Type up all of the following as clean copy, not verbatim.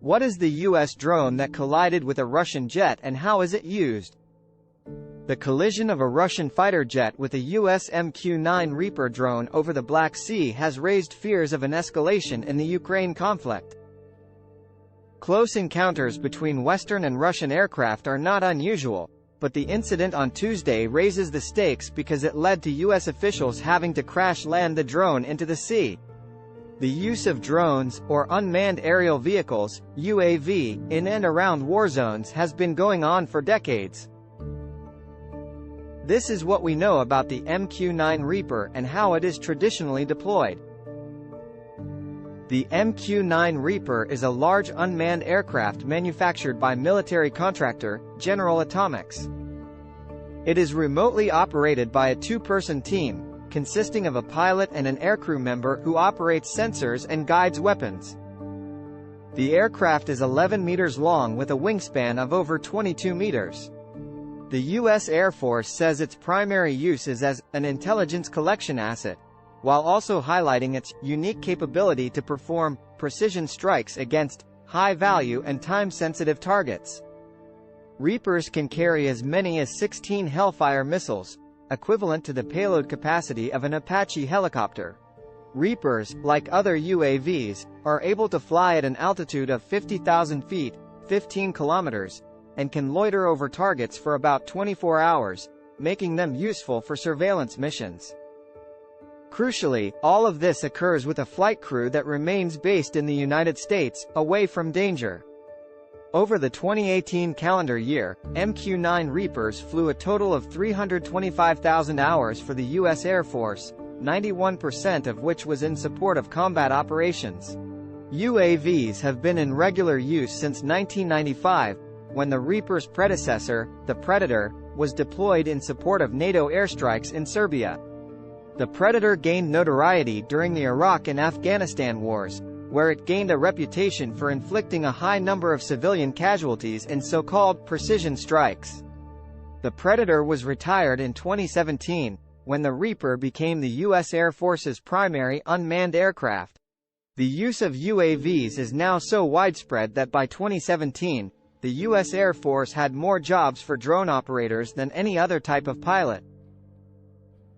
What is the U.S. drone that collided with a Russian jet and how is it used? The collision of a Russian fighter jet with a U.S. MQ-9 Reaper drone over the Black Sea has raised fears of an escalation in the Ukraine conflict. Close encounters between Western and Russian aircraft are not unusual, but the incident on Tuesday raises the stakes because it led to U.S. officials having to crash land the drone into the sea. The use of drones, or unmanned aerial vehicles, UAV, in and around war zones has been going on for decades. This is what we know about the MQ-9 Reaper and how it is traditionally deployed. The MQ-9 Reaper is a large unmanned aircraft manufactured by military contractor, General Atomics. It is remotely operated by a two-person team, consisting of a pilot and an aircrew member who operates sensors and guides weapons. The aircraft is 11 meters long with a wingspan of over 22 meters. The U.S. Air Force says its primary use is as an intelligence collection asset, while also highlighting its unique capability to perform precision strikes against high-value and time-sensitive targets. Reapers can carry as many as 16 Hellfire missiles, equivalent to the payload capacity of an Apache helicopter. Reapers, like other UAVs, are able to fly at an altitude of 50,000 feet, 15 kilometers, and can loiter over targets for about 24 hours, making them useful for surveillance missions. Crucially, all of this occurs with a flight crew that remains based in the United States, away from danger. Over the 2018 calendar year, MQ-9 Reapers flew a total of 325,000 hours for the U.S. Air Force, 91% of which was in support of combat operations. UAVs have been in regular use since 1995, when the Reaper's predecessor, the Predator, was deployed in support of NATO airstrikes in Serbia. The Predator gained notoriety during the Iraq and Afghanistan wars, where it gained a reputation for inflicting a high number of civilian casualties in so-called precision strikes. The Predator was retired in 2017, when the Reaper became the U.S. Air Force's primary unmanned aircraft. The use of UAVs is now so widespread that by 2017, the U.S. Air Force had more jobs for drone operators than any other type of pilot.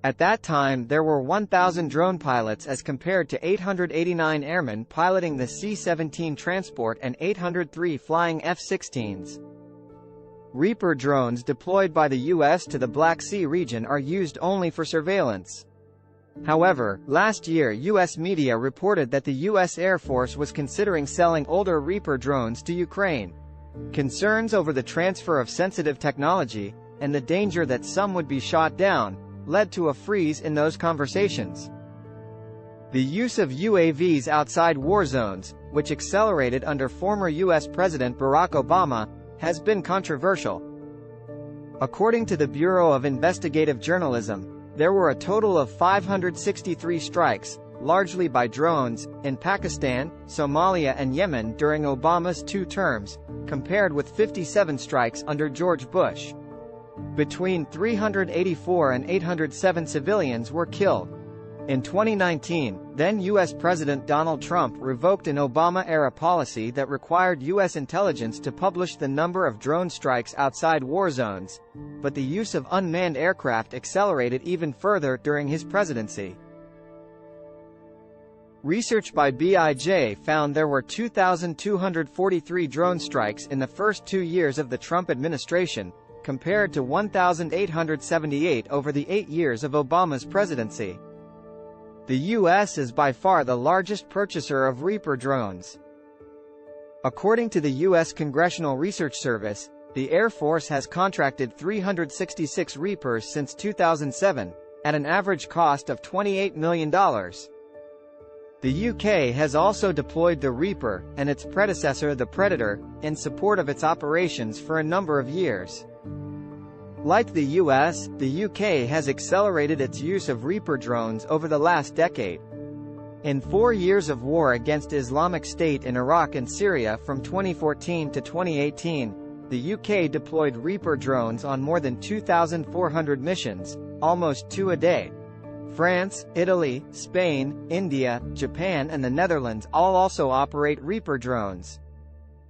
At that time there were 1,000 drone pilots as compared to 889 airmen piloting the C-17 transport and 803 flying F-16s. Reaper drones deployed by the U.S. to the Black Sea region are used only for surveillance. However, last year U.S. media reported that the U.S. Air Force was considering selling older Reaper drones to Ukraine. Concerns over the transfer of sensitive technology, and the danger that some would be shot down, led to a freeze in those conversations. The use of UAVs outside war zones, which accelerated under former U.S. President Barack Obama, has been controversial. According to the Bureau of Investigative Journalism, there were a total of 563 strikes, largely by drones, in Pakistan, Somalia and Yemen during Obama's 2 terms, compared with 57 strikes under George Bush. Between 384 and 807 civilians were killed. In 2019, then U.S. President Donald Trump revoked an Obama-era policy that required U.S. intelligence to publish the number of drone strikes outside war zones, but the use of unmanned aircraft accelerated even further during his presidency. Research by BIJ found there were 2,243 drone strikes in the first 2 years of the Trump administration, compared to 1,878 over the 8 years of Obama's presidency. The U.S. is by far the largest purchaser of Reaper drones. According to the U.S. Congressional Research Service, the Air Force has contracted 366 Reapers since 2007, at an average cost of $28 million. The UK has also deployed the Reaper, and its predecessor the Predator, in support of its operations for a number of years. Like the US, the UK has accelerated its use of Reaper drones over the last decade. In 4 years of war against Islamic State in Iraq and Syria from 2014 to 2018, the UK deployed Reaper drones on more than 2,400 missions, almost 2 a day. France, Italy, Spain, India, Japan and the Netherlands all also operate Reaper drones.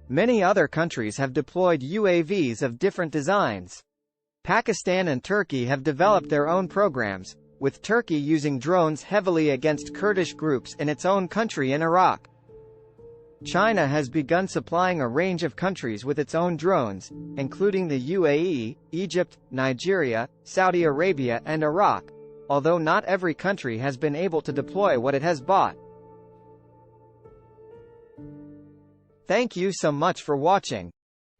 Many other countries have deployed UAVs of different designs. Pakistan and Turkey have developed their own programs, with Turkey using drones heavily against Kurdish groups in its own country in Iraq. China has begun supplying a range of countries with its own drones, including the UAE, Egypt, Nigeria, Saudi Arabia and Iraq, although not every country has been able to deploy what it has bought. Thank you so much for watching.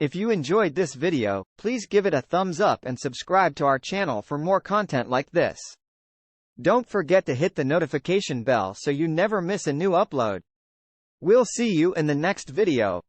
If you enjoyed this video, please give it a thumbs up and subscribe to our channel for more content like this. Don't forget to hit the notification bell so you never miss a new upload. We'll see you in the next video.